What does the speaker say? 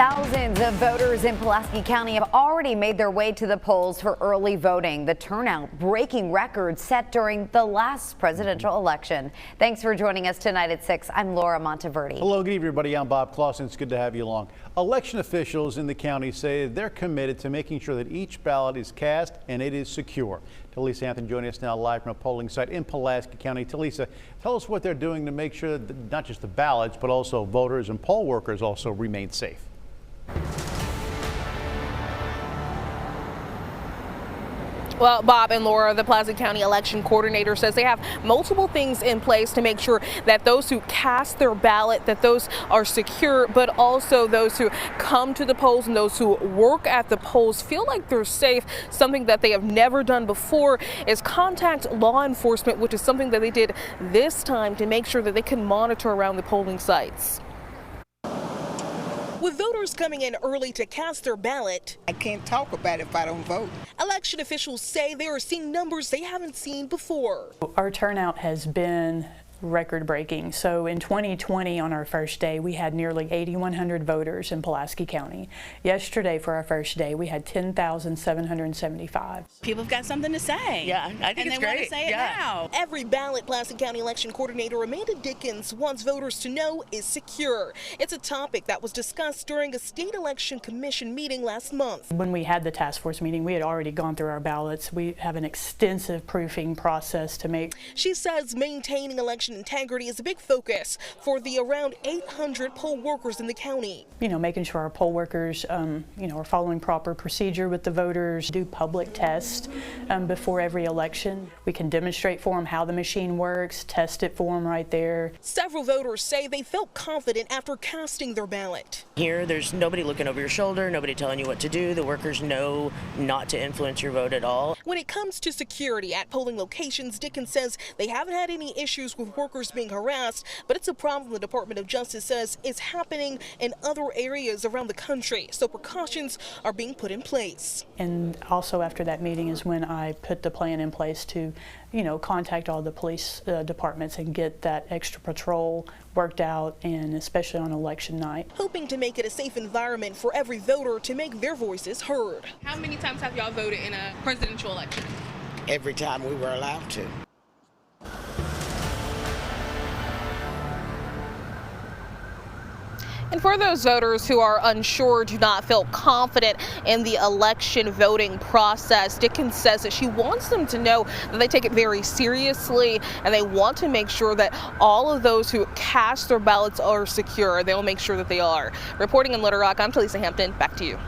Thousands of voters in Pulaski County have already made their way to the polls for early voting. The turnout breaking records set during the last presidential election. Thanks for joining us tonight at 6. I'm Laura Monteverdi. Hello, good evening, everybody. I'm Bob Clausen. It's good to have you along. Election officials in the county say they're committed to making sure that each ballot is cast and it is secure. Talisa Hampton joining us now live from a polling site in Pulaski County. Talisa, tell us what they're doing to make sure that not just the ballots, but also voters and poll workers also remain safe. Well, Bob and Laura, the Pulaski County election coordinator, says they have multiple things in place to make sure that those who cast their ballot, that those are secure, but also those who come to the polls and those who work at the polls feel like they're safe. Something that they have never done before is contact law enforcement, which is something that they did this time to make sure that they can monitor around the polling sites. With voters coming in early to cast their ballot, I can't talk about it if I don't vote. Election officials say they are seeing numbers they haven't seen before. Our turnout has been record-breaking. So in 2020, on our first day, we had nearly 8,100 voters in Pulaski County. Yesterday, for our first day, we had 10,775. People have got something to say. Yeah, I think it's great. And they want to say it now. Every ballot Pulaski County election coordinator Amanda Dickens wants voters to know is secure. It's a topic that was discussed during a state election commission meeting last month. When we had the task force meeting, we had already gone through our ballots. We have an extensive proofing process to make. She says maintaining election integrity is a big focus for the around 800 poll workers in the county. You know, making sure our poll workers, are following proper procedure with the voters, do public tests before every election. We can demonstrate for them how the machine works, test it for them right there. Several voters say they felt confident after casting their ballot. Here, there's nobody looking over your shoulder, nobody telling you what to do. The workers know not to influence your vote at all. When it comes to security at polling locations, Dickens says they haven't had any issues with workers being harassed, but it's a problem the Department of Justice says is happening in other areas around the country, so precautions are being put in place. And also after that meeting is when I put the plan in place to, contact all the police departments and get that extra patrol worked out, and especially on election night. Hoping to make it a safe environment for every voter to make their voices heard. How many times have y'all voted in a presidential election? Every time we were allowed to. And for those voters who are unsure, do not feel confident in the election voting process, Dickens says that she wants them to know that they take it very seriously and they want to make sure that all of those who cast their ballots are secure. They will make sure that they are. Reporting in Little Rock, I'm Talisa Hampton. Back to you.